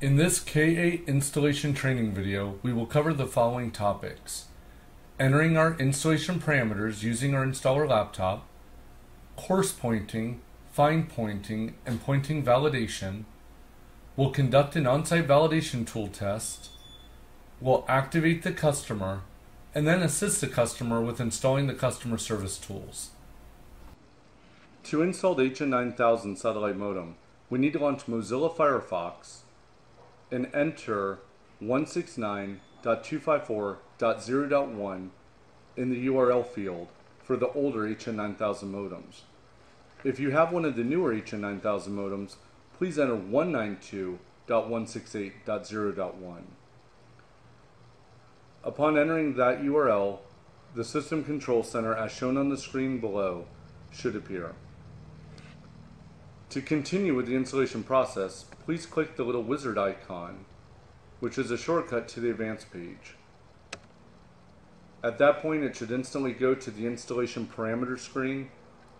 In this K8 installation training video, we will cover the following topics: entering our installation parameters using our installer laptop, coarse pointing, fine pointing, and pointing validation. We'll conduct an on-site validation tool test. We'll activate the customer, and then assist the customer with installing the customer service tools. To install the HN9000 satellite modem, we need to launch Mozilla Firefox and enter 169.254.0.1 in the URL field for the older HN9000 modems. If you have one of the newer HN9000 modems, please enter 192.168.0.1. Upon entering that URL, the System Control Center, as shown on the screen below, should appear. To continue with the installation process, please click the little wizard icon, which is a shortcut to the advanced page. At that point, it should instantly go to the installation parameter screen,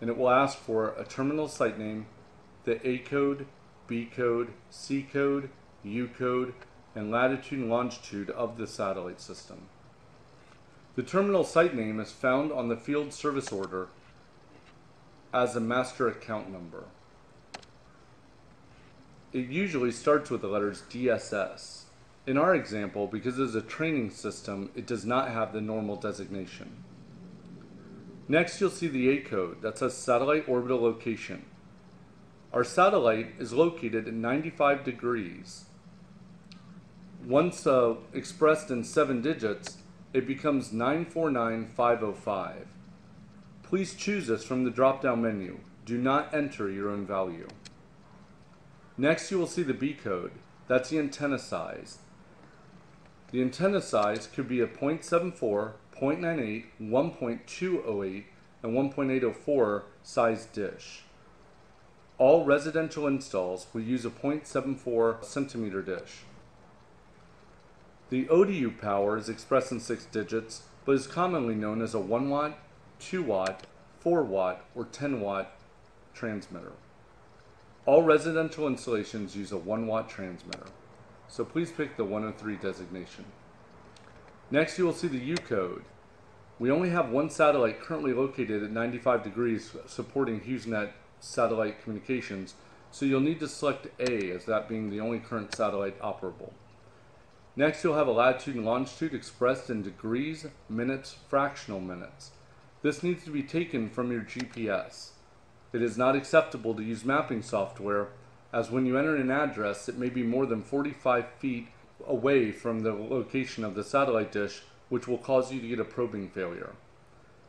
and it will ask for a terminal site name, the A code, B code, C code, U code, and latitude and longitude of the satellite system. The terminal site name is found on the field service order as a master account number. It usually starts with the letters DSS. In our example, because it is a training system, it does not have the normal designation. Next, you'll see the A code that says satellite orbital location. Our satellite is located at 95 degrees. Once expressed in 7 digits, it becomes 949505. Please choose this from the drop-down menu. Do not enter your own value. Next, you will see the B code. That's the antenna size. The antenna size could be a 0.74, 0.98, 1.208, and 1.804 size dish. All residential installs will use a 0.74 centimeter dish. The ODU power is expressed in 6 digits, but is commonly known as a 1 watt, 2 watt, 4 watt, or 10 watt transmitter. All residential installations use a 1 watt transmitter, so please pick the 103 designation. Next, you will see the U code. We only have one satellite currently located at 95 degrees supporting HughesNet satellite communications, so you'll need to select A as that being the only current satellite operable. Next, you'll have a latitude and longitude expressed in degrees, minutes, fractional minutes. This needs to be taken from your GPS. It is not acceptable to use mapping software, as when you enter an address, it may be more than 45 feet away from the location of the satellite dish, which will cause you to get a probing failure.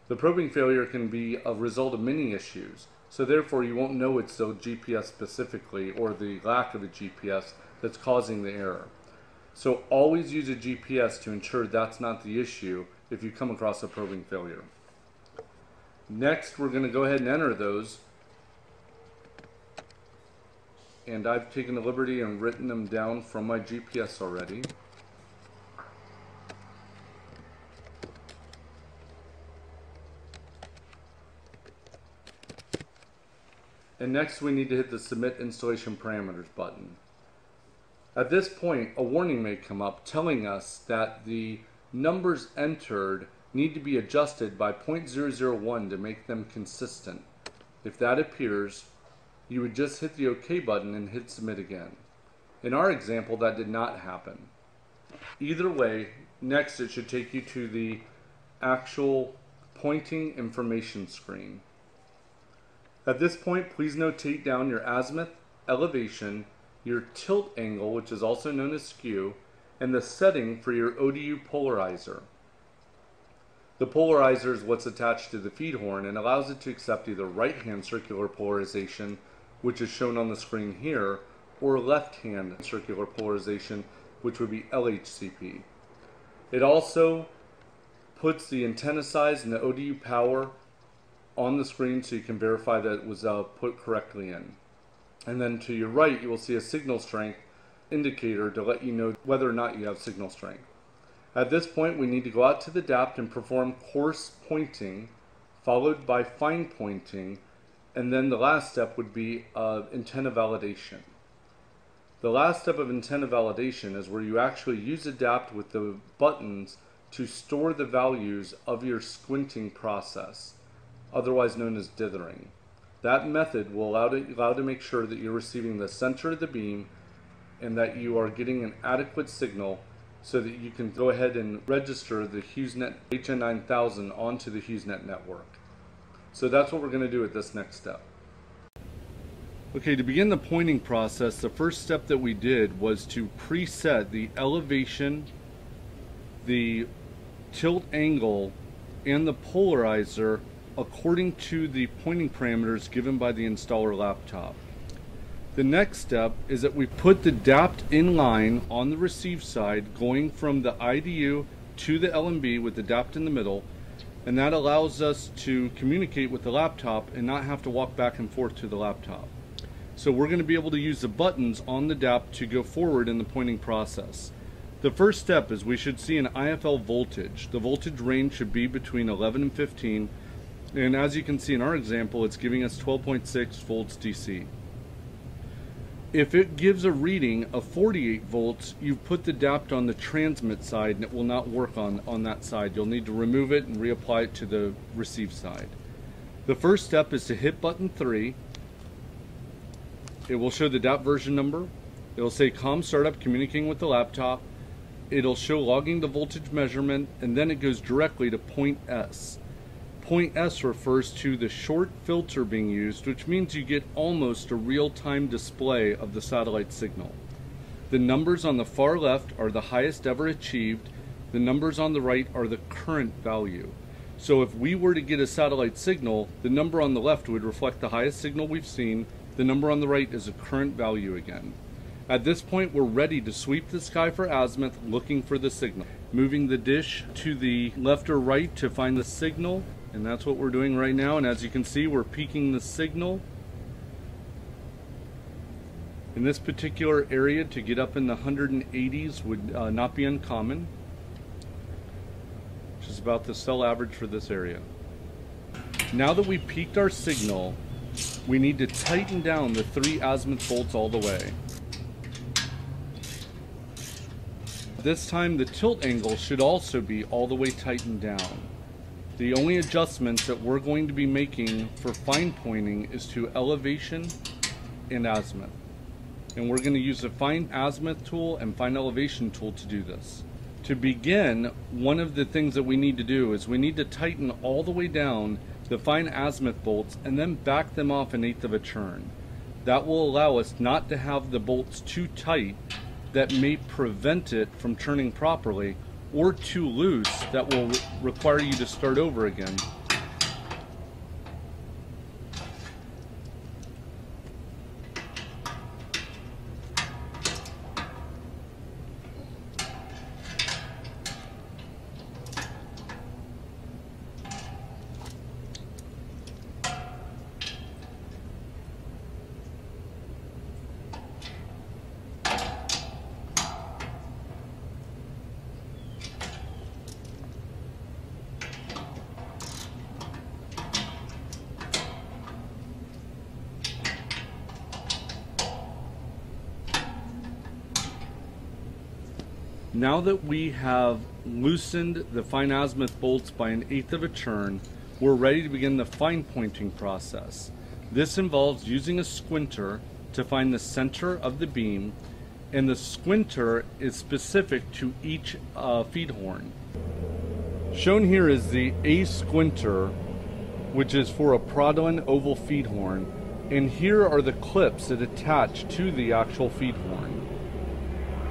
The probing failure can be a result of many issues, so therefore you won't know it's the GPS specifically or the lack of a GPS that's causing the error. So always use a GPS to ensure that's not the issue if you come across a probing failure. Next, we're going to go ahead and enter those. And I've taken the liberty and written them down from my GPS already. And next we need to hit the Submit Installation Parameters button. At this point, a warning may come up telling us that the numbers entered need to be adjusted by 0.001 to make them consistent. If that appears, you would just hit the OK button and hit Submit again. In our example, that did not happen. Either way, next it should take you to the actual pointing information screen. At this point, please notate down your azimuth, elevation, your tilt angle, which is also known as skew, and the setting for your ODU polarizer. The polarizer is what's attached to the feed horn and allows it to accept either right-hand circular polarization, which is shown on the screen here, or left-hand circular polarization, which would be LHCP. It also puts the antenna size and the ODU power on the screen so you can verify that it was put correctly in. And then to your right, you will see a signal strength indicator to let you know whether or not you have signal strength. At this point, we need to go out to the DAPT and perform coarse pointing, followed by fine pointing, and then the last step would be antenna validation. The last step of antenna validation is where you actually use ADAPT with the buttons to store the values of your squinting process, otherwise known as dithering. That method will allow to make sure that you're receiving the center of the beam and that you are getting an adequate signal so that you can go ahead and register the HughesNet HN9000 onto the HughesNet network. So that's what we're going to do at this next step. Okay, to begin the pointing process, the first step that we did was to preset the elevation, the tilt angle, and the polarizer according to the pointing parameters given by the installer laptop. The next step is that we put the DAPT in line on the receive side, going from the IDU to the LMB with the DAPT in the middle, and that allows us to communicate with the laptop and not have to walk back and forth to the laptop. So we're going to be able to use the buttons on the DAPT to go forward in the pointing process. The first step is we should see an IFL voltage. The voltage range should be between 11 and 15, and as you can see in our example, it's giving us 12.6 volts DC. If it gives a reading of 48 volts, you've put the DAPT on the transmit side and it will not work on that side. You'll need to remove it and reapply it to the receive side. The first step is to hit button 3. It will show the DAPT version number. It will say COM startup communicating with the laptop. It'll show logging the voltage measurement, and then it goes directly to point S. Point S refers to the short filter being used, which means you get almost a real-time display of the satellite signal. The numbers on the far left are the highest ever achieved. The numbers on the right are the current value. So if we were to get a satellite signal, the number on the left would reflect the highest signal we've seen. The number on the right is a current value again. At this point, we're ready to sweep the sky for azimuth, looking for the signal. Moving the dish to the left or right to find the signal, and that's what we're doing right now. And as you can see, we're peaking the signal. In this particular area, to get up in the 180s would not be uncommon, which is about the cell average for this area. Now that we've peaked our signal, we need to tighten down the 3 azimuth bolts all the way. This time the tilt angle should also be all the way tightened down. The only adjustments that we're going to be making for fine pointing is to elevation and azimuth. And we're going to use the fine azimuth tool and fine elevation tool to do this. To begin, one of the things that we need to do is we need to tighten all the way down the fine azimuth bolts and then back them off 1/8 of a turn. That will allow us not to have the bolts too tight that may prevent it from turning properly, or too loose that will require you to start over again. Now that we have loosened the fine azimuth bolts by 1/8 of a turn, we're ready to begin the fine pointing process. This involves using a squinter to find the center of the beam, and the squinter is specific to each feed horn. Shown here is the A squinter, which is for a Prodlin oval feed horn, and here are the clips that attach to the actual feed horn.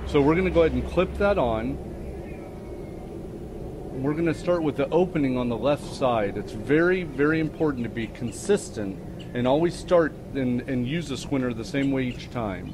So we're going to go ahead and clip that on. We're going to start with the opening on the left side. It's very, very important to be consistent and always start and use the squinter the same way each time.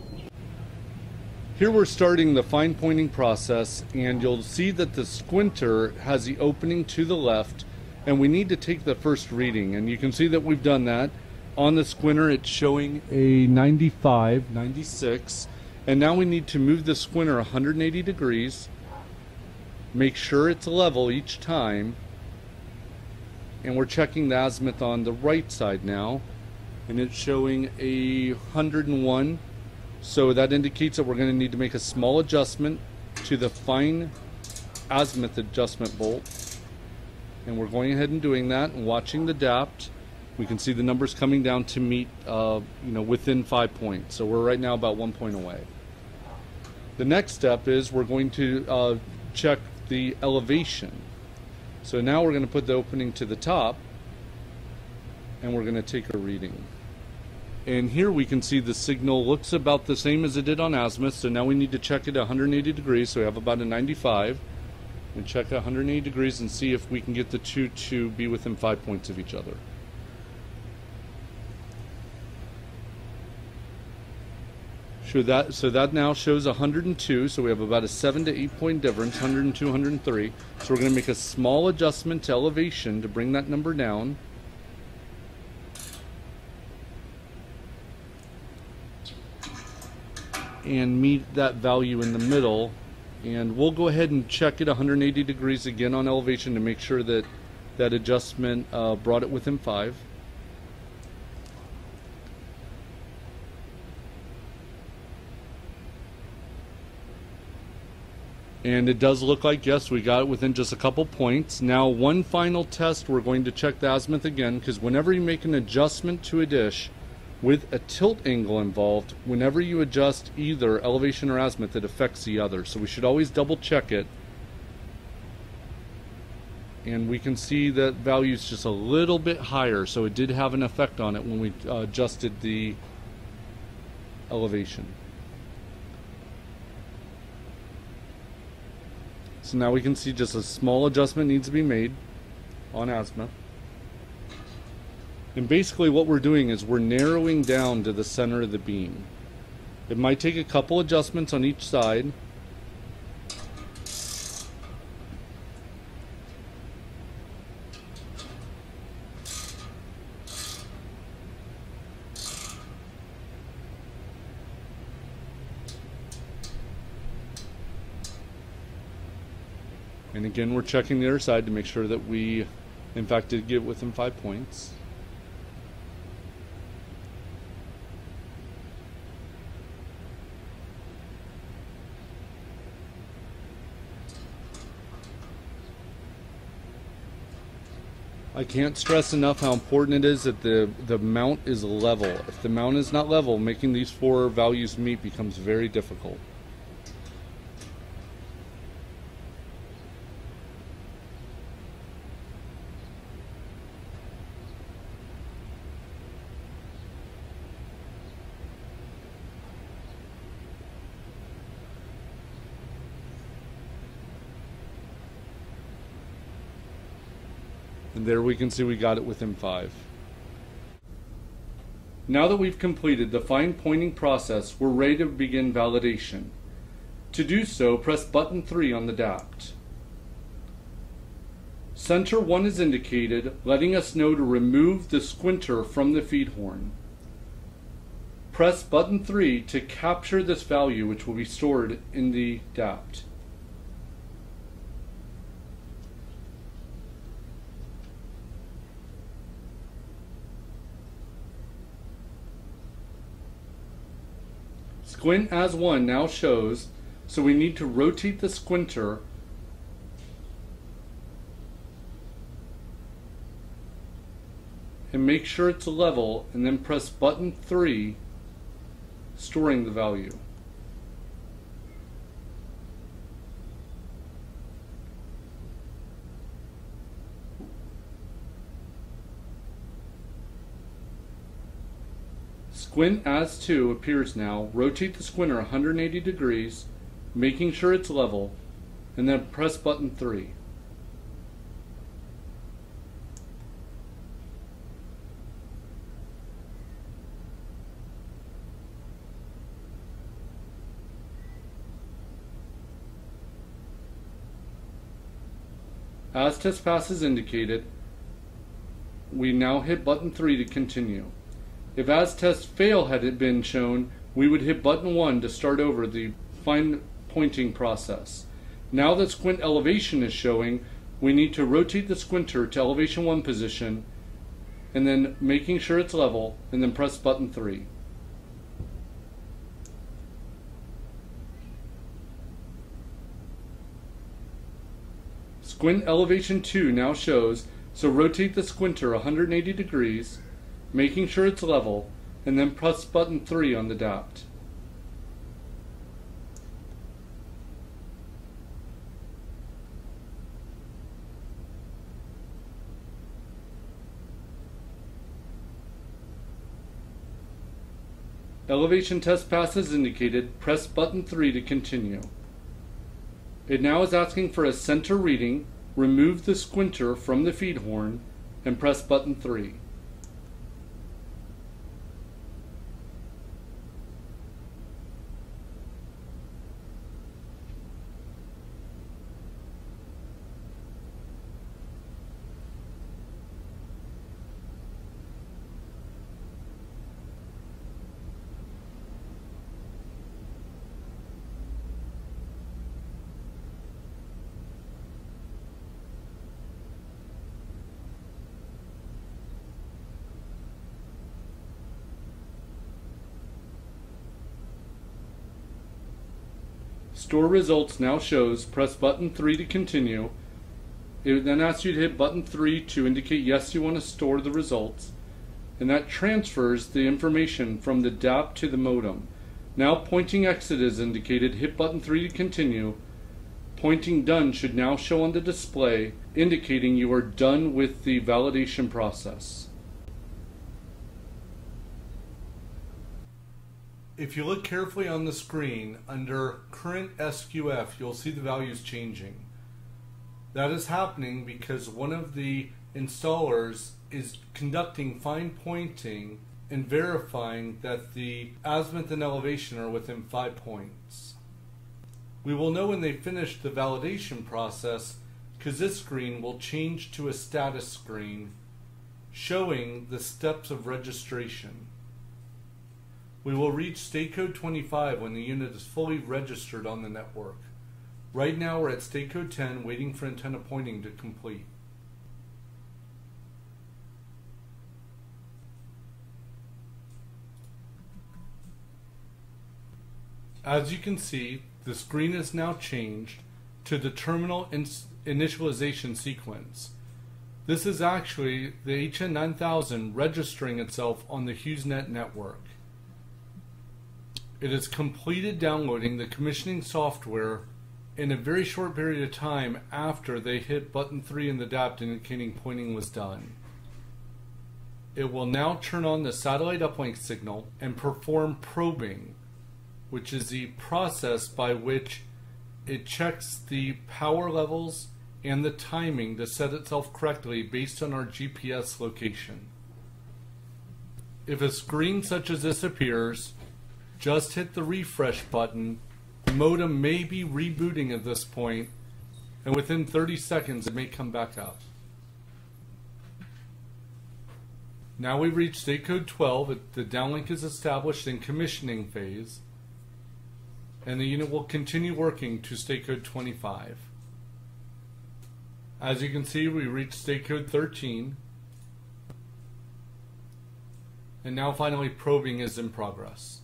Here we're starting the fine pointing process, and you'll see that the squinter has the opening to the left, and we need to take the first reading, and you can see that we've done that. On the squinter it's showing a 95, 96. And now we need to move the squinter 180 degrees, make sure it's level each time, and we're checking the azimuth on the right side now, and it's showing a 101. So that indicates that we're going to need to make a small adjustment to the fine azimuth adjustment bolt. And we're going ahead and doing that and watching the DAPT. We can see the numbers coming down to meet within 5 points. So we're right now about 1 point away. The next step is we're going to check the elevation. So now we're going to put the opening to the top and we're going to take a reading. And here we can see the signal looks about the same as it did on azimuth, so now we need to check it at 180 degrees, so we have about a 95. We check at 180 degrees and see if we can get the two to be within 5 points of each other. So that now shows 102, so we have about a 7 to 8 point difference, 102, 103. So we're going to make a small adjustment to elevation to bring that number down. And meet that value in the middle. And we'll go ahead and check it 180 degrees again on elevation to make sure that that adjustment brought it within 5. And it does look like, yes, we got it within just a couple points. Now, one final test, we're going to check the azimuth again, because whenever you make an adjustment to a dish with a tilt angle involved, whenever you adjust either elevation or azimuth, it affects the other. So we should always double check it. And we can see that value is just a little bit higher, so it did have an effect on it when we adjusted the elevation. So now we can see just a small adjustment needs to be made on azimuth. And basically what we're doing is we're narrowing down to the center of the beam. It might take a couple adjustments on each side. And again, we're checking the other side to make sure that we, in fact, did get within 5 points. I can't stress enough how important it is that the mount is level. If the mount is not level, making these 4 values meet becomes very difficult. And there we can see we got it within 5. Now that we've completed the fine pointing process, we're ready to begin validation. To do so, press button 3 on the DAPT. Center 1 is indicated, letting us know to remove the squinter from the feed horn. Press button 3 to capture this value, which will be stored in the DAPT. Squint as 1 now shows, so we need to rotate the squinter and make sure it's level, and then press button 3, storing the value. Squint as 2 appears now. Rotate the squinter 180 degrees, making sure it's level, and then press button 3. As test pass is indicated, we now hit button 3 to continue. If as test fail had it been shown, we would hit button 1 to start over the fine pointing process. Now that squint elevation is showing, we need to rotate the squinter to elevation 1 position, and then making sure it's level, and then press button 3. Squint elevation 2 now shows, so rotate the squinter 180 degrees, making sure it's level, and then press button 3 on the DAPT. Elevation test pass is indicated. Press button 3 to continue. It now is asking for a center reading. Remove the squinter from the feed horn and press button 3. Store results now shows. Press button 3 to continue. It then asks you to hit button 3 to indicate yes, you want to store the results. And that transfers the information from the DAP to the modem. Now pointing exit is indicated. Hit button 3 to continue. Pointing done should now show on the display, indicating you are done with the validation process. If you look carefully on the screen, under current SQF, you'll see the values changing. That is happening because one of the installers is conducting fine pointing and verifying that the azimuth and elevation are within 5 points. We will know when they finish the validation process because this screen will change to a status screen showing the steps of registration. We will reach state code 25 when the unit is fully registered on the network. Right now we're at state code 10 waiting for antenna pointing to complete. As you can see, the screen is now changed to the terminal initialization sequence. This is actually the HN9000 registering itself on the HughesNet network. It has completed downloading the commissioning software in a very short period of time after they hit button 3 in the DAPT indicating pointing was done. It will now turn on the satellite uplink signal and perform probing, which is the process by which it checks the power levels and the timing to set itself correctly based on our GPS location. If a screen such as this appears, just hit the refresh button. The modem may be rebooting at this point, and within 30 seconds it may come back up. Now we've reached state code 12. The downlink is established in commissioning phase, and the unit will continue working to state code 25. As you can see, we reached state code 13, and now finally probing is in progress.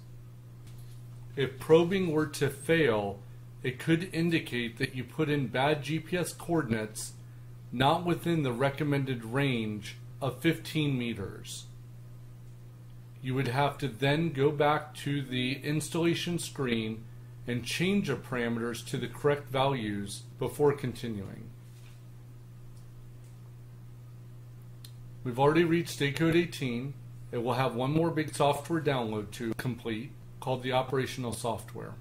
If probing were to fail, it could indicate that you put in bad GPS coordinates not within the recommended range of 15 meters. You would have to then go back to the installation screen and change the parameters to the correct values before continuing. We've already reached state code 18. It will have one more big software download to complete, called the operational software.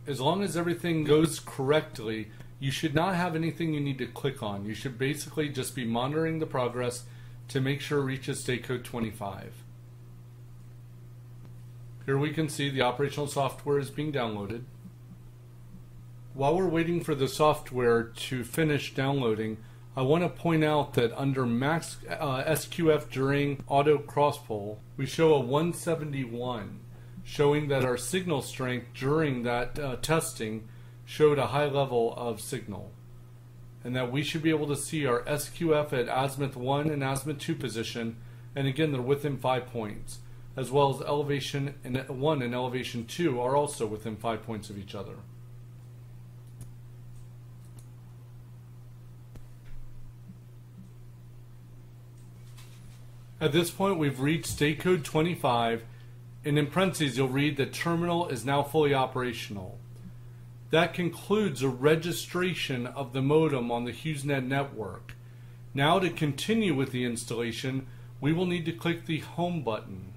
As long as everything goes correctly, you should not have anything you need to click on. You should basically just be monitoring the progress to make sure it reaches state code 25. Here we can see the operational software is being downloaded. While we're waiting for the software to finish downloading, I want to point out that under max SQF during auto cross-pol, we show a 171, showing that our signal strength during that testing showed a high level of signal, and that we should be able to see our SQF at azimuth 1 and azimuth 2 position, and again they're within 5 points, as well as elevation 1 and elevation 2 are also within 5 points of each other. At this point, we've reached state code 25, and in parentheses you'll read the terminal is now fully operational. That concludes a registration of the modem on the HughesNet network. Now to continue with the installation, we will need to click the Home button.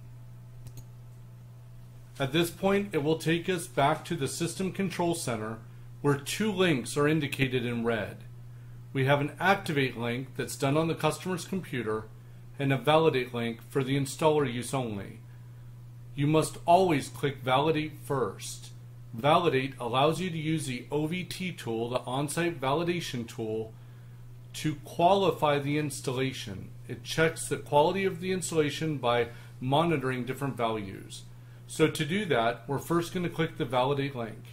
At this point, it will take us back to the System Control Center, where two links are indicated in red. We have an Activate link that's done on the customer's computer, and a Validate link for the installer use only. You must always click Validate first. Validate allows you to use the OVT tool, the on-site validation tool, to qualify the installation. It checks the quality of the installation by monitoring different values. So to do that, we're first going to click the Validate link.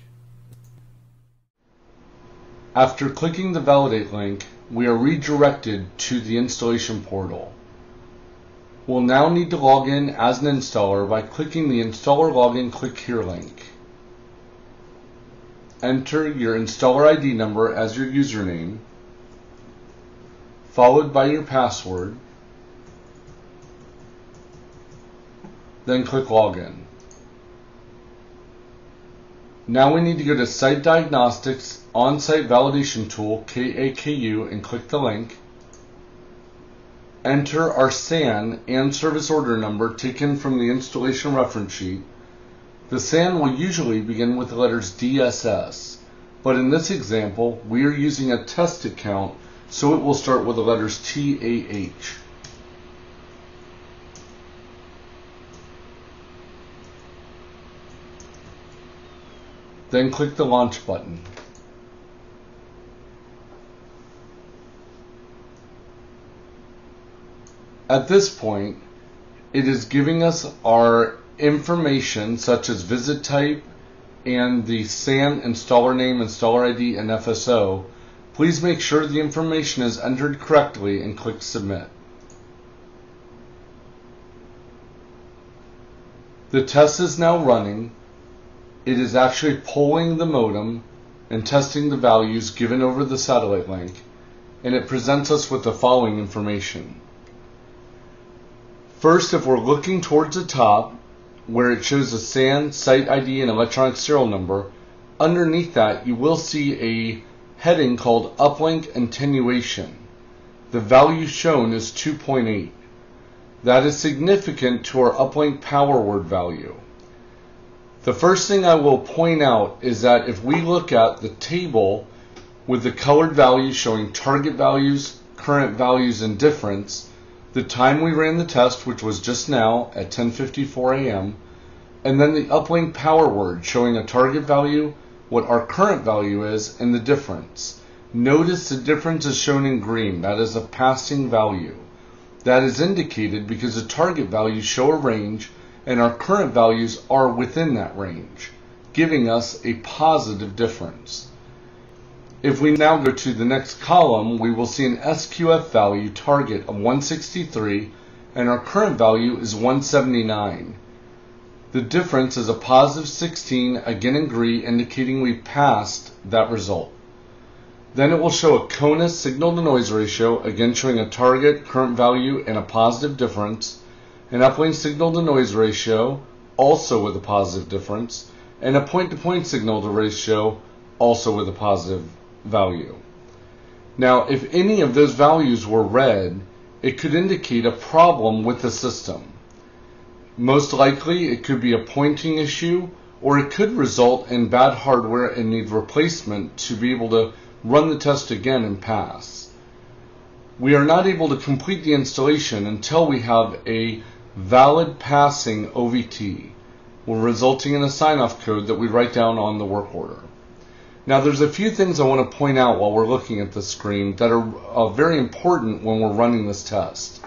After clicking the Validate link, we are redirected to the installation portal. We'll now need to log in as an installer by clicking the Installer Login Click Here link. Enter your installer ID number as your username, followed by your password, then click Login. Now we need to go to Site Diagnostics On-Site Validation Tool, KAKU, and click the link. Enter our SAN and service order number taken from the installation reference sheet. The SAN will usually begin with the letters DSS, but in this example we are using a test account, so it will start with the letters TAH. Then click the Launch button. At this point, it is giving us our information such as visit type and the SAN installer name, installer ID, and FSO. Please make sure the information is entered correctly and click Submit. The test is now running. It is actually polling the modem and testing the values given over the satellite link, and it presents us with the following information. First, if we're looking towards the top, where it shows the SAN, site ID, and electronic serial number, underneath that you will see a heading called Uplink Attenuation. The value shown is 2.8. That is significant to our uplink power word value. The first thing I will point out is that if we look at the table with the colored values showing target values, current values, and difference, the time we ran the test, which was just now at 10:54 a.m., and then the uplink power word showing a target value, what our current value is, and the difference. Notice the difference is shown in green. That is a passing value. That is indicated because the target values show a range and our current values are within that range, giving us a positive difference. If we now go to the next column, we will see an SQF value target of 163 and our current value is 179. The difference is a positive 16, again in green, indicating we passed that result. Then it will show a CONUS signal to noise ratio, again showing a target, current value, and a positive difference, an uplink signal to noise ratio, also with a positive difference, and a point-to-point signal to ratio, also with a positive value. Now, if any of those values were red, it could indicate a problem with the system. Most likely, it could be a pointing issue, or it could result in bad hardware and need replacement to be able to run the test again and pass. We are not able to complete the installation until we have a valid passing OVT, resulting in a sign-off code that we write down on the work order. Now, there's a few things I want to point out while we're looking at the screen that are very important when we're running this test.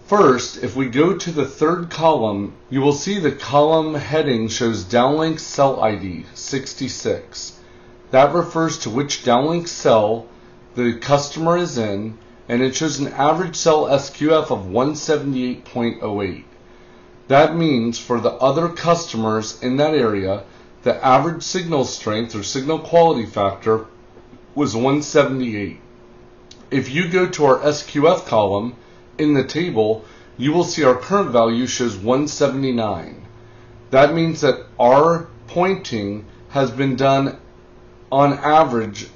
First, if we go to the third column, you will see the column heading shows downlink cell ID 66. That refers to which downlink cell the customer is in, and it shows an average cell SQF of 178.08. That means for the other customers in that area, the average signal strength or signal quality factor was 178. If you go to our SQF column in the table, you will see our current value shows 179. That means that our pointing has been done on average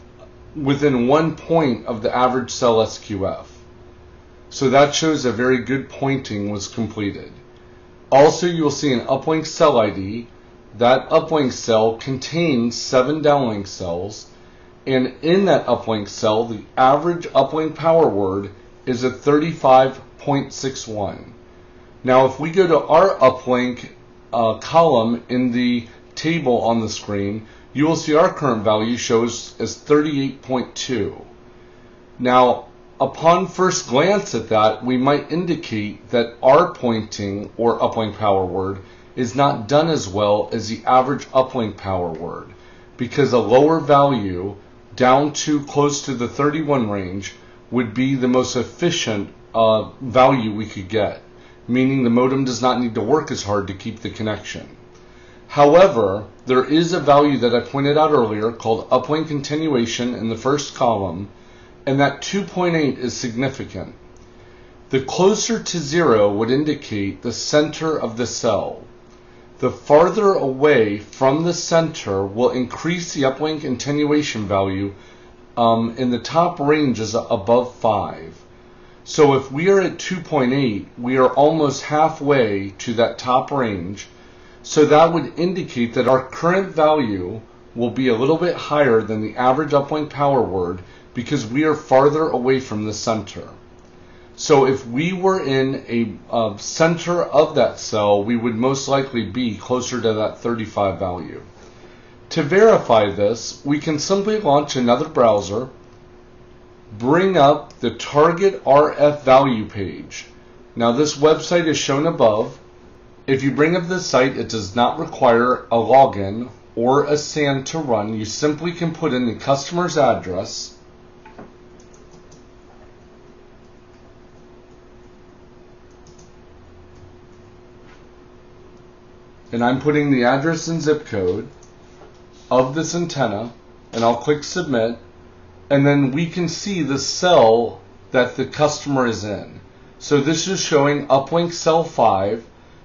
within 1 point of the average cell SQF. So that shows a very good pointing was completed. Also, you'll see an uplink cell ID. That uplink cell contains 7 downlink cells, and in that uplink cell, the average uplink power word is a 35.61. Now, if we go to our uplink column in the table on the screen, you will see our current value shows as 38.2. Now, upon first glance at that, we might indicate that our pointing or uplink power word is not done as well as the average uplink power word, because a lower value down to close to the 31 range would be the most efficient value we could get, meaning the modem does not need to work as hard to keep the connection. However, there is a value that I pointed out earlier called uplink continuation in the first column, and that 2.8 is significant. The closer to 0 would indicate the center of the cell. The farther away from the center will increase the uplink attenuation value in the top range is above 5. So if we are at 2.8, we are almost halfway to that top range. So that would indicate that our current value will be a little bit higher than the average uplink power word because we are farther away from the center. So if we were in a center of that cell, we would most likely be closer to that 35 value. To verify this, we can simply launch another browser, bring up the target RF value page. Now this website is shown above. If you bring up this site, it does not require a login or a SAN to run. You simply can put in the customer's address, and I'm putting the address and zip code of this antenna, and I'll click submit, and then we can see the cell that the customer is in. So this is showing uplink cell 5,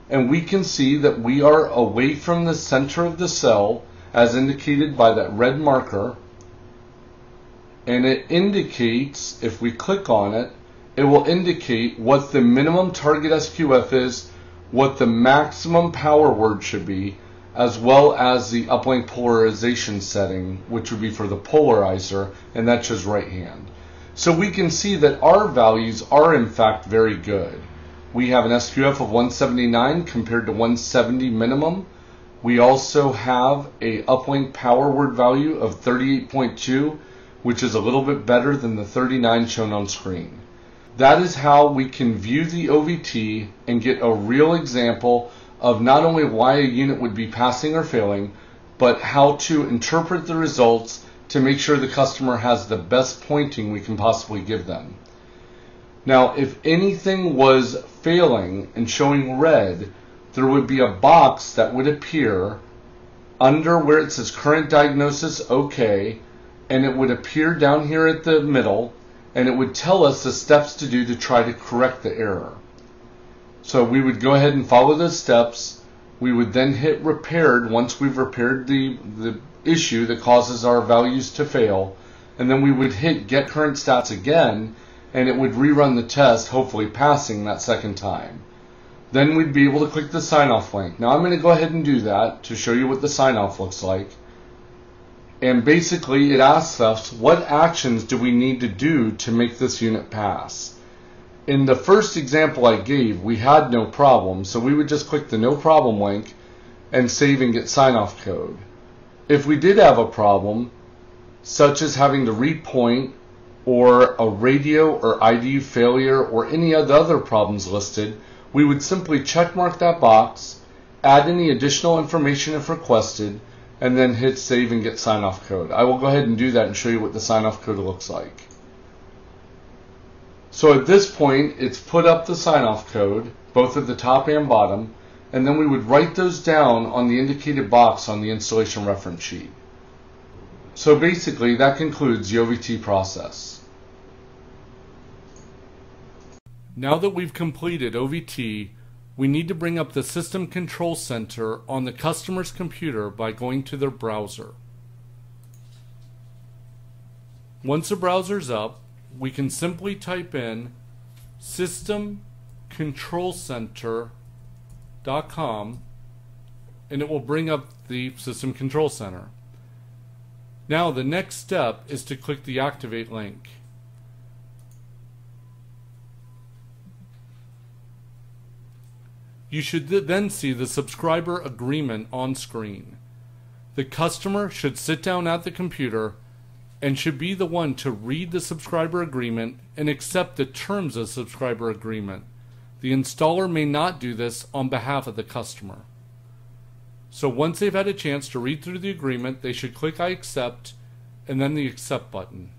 and we can see that we are away from the center of the cell as indicated by that red marker, and it indicates, if we click on it, it will indicate what the minimum target SQF is, what the maximum power word should be, as well as the uplink polarization setting, which would be for the polarizer, and that shows right hand. So we can see that our values are in fact very good. We have an SQF of 179 compared to 170 minimum. We also have a uplink power word value of 38.2, which is a little bit better than the 39 shown on screen. That is how we can view the OVT and get a real example of not only why a unit would be passing or failing, but how to interpret the results to make sure the customer has the best pointing we can possibly give them. Now, if anything was failing and showing red, there would be a box that would appear under where it says current diagnosis OK, and it would appear down here at the middle, and it would tell us the steps to do to try to correct the error. So we would go ahead and follow those steps. We would then hit repaired once we've repaired the issue that causes our values to fail, and then we would hit get current stats again, and it would rerun the test, hopefully passing that second time. Then we'd be able to click the sign off link. Now I'm going to go ahead and do that to show you what the sign off looks like. And basically it asks us what actions do we need to do to make this unit pass. In the first example I gave, we had no problem, so we would just click the no problem link and save and get sign off code. If we did have a problem, such as having to repoint or a radio or IDU failure or any of the other problems listed, we would simply check mark that box, add any additional information if requested, and then hit save and get sign off code. I will go ahead and do that and show you what the sign off code looks like. So at this point, it's put up the sign off code, both at the top and bottom, and then we would write those down on the indicated box on the installation reference sheet. So basically, that concludes the OVT process. Now that we've completed OVT, we need to bring up the System Control Center on the customer's computer by going to their browser. Once the browser's up, we can simply type in systemcontrolcenter.com and it will bring up the System Control Center. Now the next step is to click the Activate link. You should then see the subscriber agreement on screen. The customer should sit down at the computer and should be the one to read the subscriber agreement and accept the terms of the subscriber agreement. The installer may not do this on behalf of the customer. So once they've had a chance to read through the agreement, they should click I accept and then the accept button.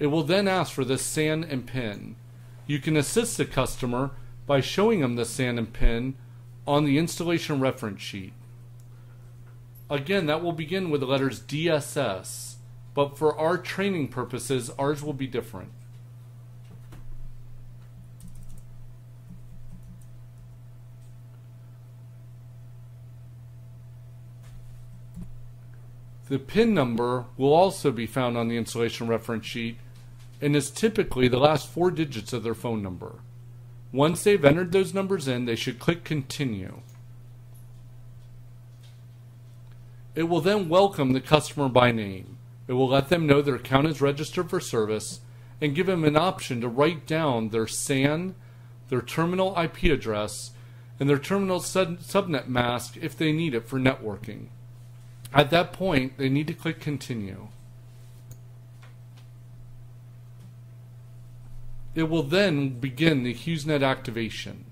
It will then ask for the SAN and PIN. You can assist the customer by showing them the SAN and PIN on the installation reference sheet. Again, that will begin with the letters DSS, but for our training purposes, ours will be different. The PIN number will also be found on the installation reference sheet and is typically the last 4 digits of their phone number. Once they've entered those numbers in, they should click Continue. It will then welcome the customer by name. It will let them know their account is registered for service and give them an option to write down their SAN, their terminal IP address, and their terminal subnet mask if they need it for networking. At that point, they need to click Continue. It will then begin the HughesNet activation.